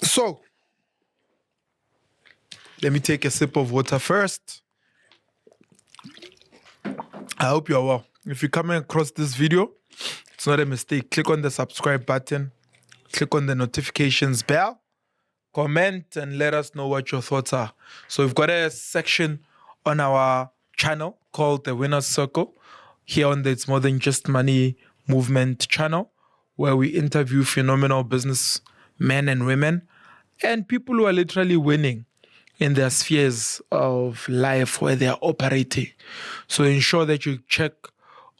So, let me take a sip of water first. I hope you're well. If you're coming across this video, it's not a mistake. Click on the subscribe button, click on the notifications bell, comment, and let us know what your thoughts are. So we've got a section on our channel called the Winner's Circle here on the It's More Than Just Money Movement channel, where we interview phenomenal businessmen and women and people who are literally winning in their spheres of life where they are operating. So ensure that you check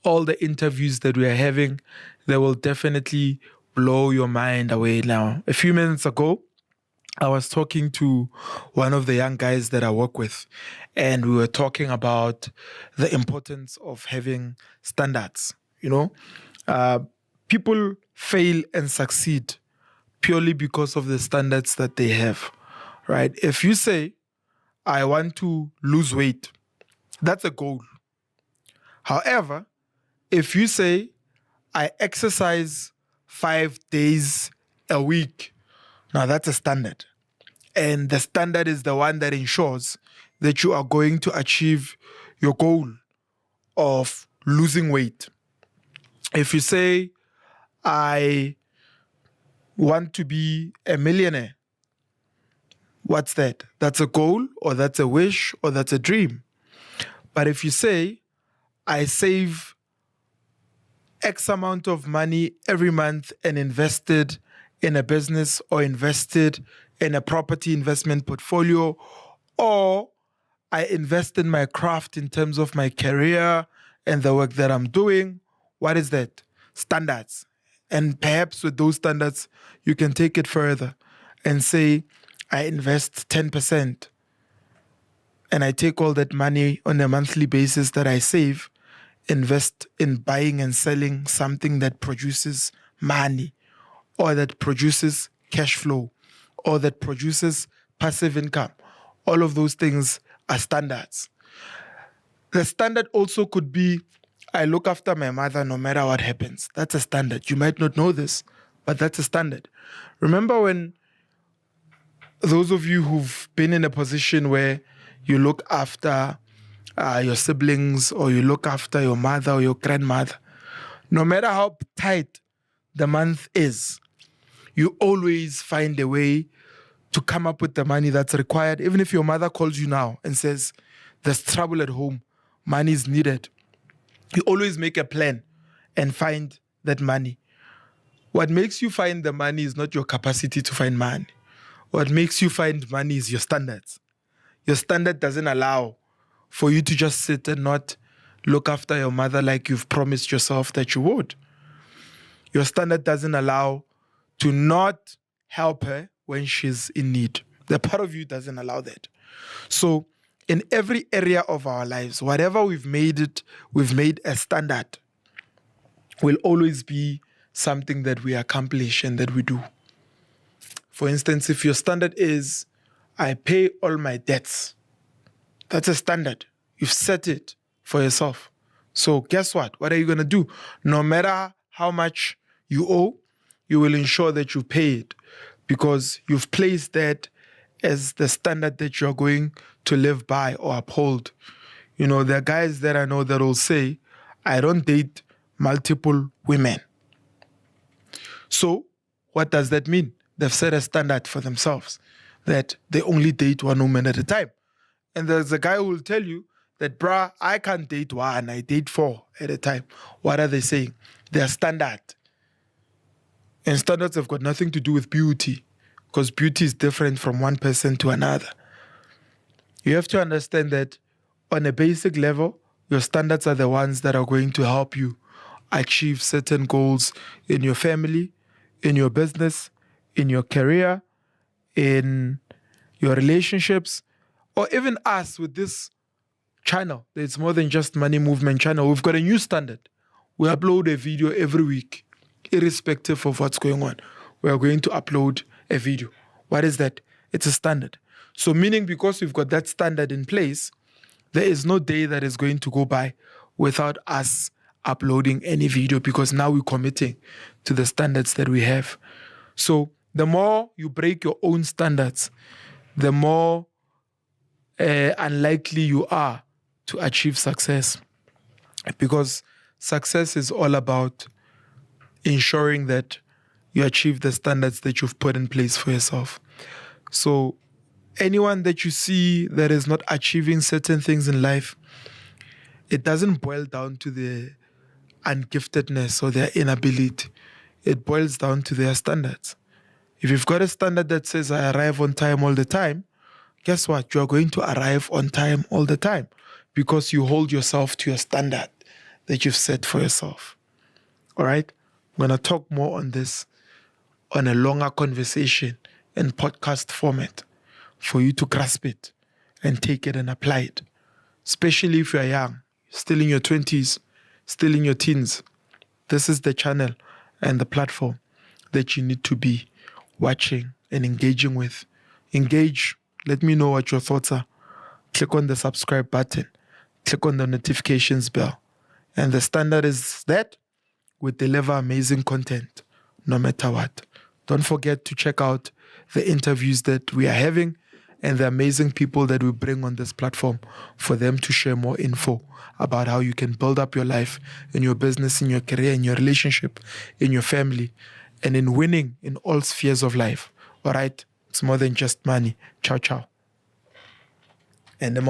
all the interviews that we are having. They will definitely blow your mind away. Now, a few minutes ago, I was talking to one of the young guys that I work with, and we were talking about the importance of having standards. People fail and succeed purely because of the standards that they have, right? If you say, I want to lose weight, that's a goal. However, if you say, I exercise 5 days a week, now that's a standard. And the standard is the one that ensures that you are going to achieve your goal of losing weight. If you say, I want to be a millionaire, what's that? That's a goal, or that's a wish, or that's a dream. But if you say, I save X amount of money every month and invested in a business or invested in a property investment portfolio, or I invest in my craft in terms of my career and the work that I'm doing, what is that? Standards. And perhaps with those standards, you can take it further and say, I invest 10% and I take all that money on a monthly basis that I save, invest in buying and selling something that produces money, or that produces cash flow, or that produces passive income. All of those things are standards. The standard also could be, I look after my mother no matter what happens. That's a standard. You might not know this, but that's a standard. Remember when those of you who've been in a position where you look after your siblings, or you look after your mother or your grandmother, no matter how tight the month is, you always find a way to come up with the money that's required. Even if your mother calls you now and says, there's trouble at home, money is needed, you always make a plan and find that money. What makes you find the money is not your capacity to find money. What makes you find money is your standards. Your standard doesn't allow for you to just sit and not look after your mother like you've promised yourself that you would. Your standard doesn't allow to not help her when she's in need. The part of you doesn't allow that. So in every area of our lives, whatever we've made a standard, will always be something that we accomplish and that we do. For instance, if your standard is, I pay all my debts, that's a standard. You've set it for yourself. So guess what? What are you going to do? No matter how much you owe, you will ensure that you pay it, because you've placed that as the standard that you're going to live by or uphold. There are guys that I know that will say, I don't date multiple women. So what does that mean? They've set a standard for themselves that they only date one woman at a time. And there's a guy who will tell you that, bruh, I can't date one, I date 4 at a time. What are they saying? They're standard. And standards have got nothing to do with beauty, because beauty is different from one person to another. You have to understand that on a basic level, your standards are the ones that are going to help you achieve certain goals in your family, in your business, in your career, in your relationships, or even us with this channel. It's More Than Just Money Movement channel. We've got a new standard. We upload a video every week, irrespective of what's going on. We are going to upload a video. What is that? It's a standard. So meaning, because we've got that standard in place, there is no day that is going to go by without us uploading any video, because now we're committing to the standards that we have. So The more you break your own standards, the more unlikely you are to achieve success. Because success is all about ensuring that you achieve the standards that you've put in place for yourself. So anyone that you see that is not achieving certain things in life, it doesn't boil down to their ungiftedness or their inability. It boils down to their standards. If you've got a standard that says I arrive on time all the time, guess what? You are going to arrive on time all the time because you hold yourself to your standard that you've set for yourself. All right? I'm going to talk more on this on a longer conversation and podcast format for you to grasp it and take it and apply it. Especially if you're young, still in your 20s, still in your teens. This is the channel and the platform that you need to be watching and engaging with. Engage. Let me know what your thoughts are. Click on the subscribe button. Click on the notifications bell. And the standard is that we deliver amazing content no matter what. Don't forget to check out the interviews that we are having and the amazing people that we bring on this platform for them to share more info about how you can build up your life, in your business, in your career, in your relationship, in your family, and in winning in all spheres of life. All right? It's more than just money. Ciao, ciao. And the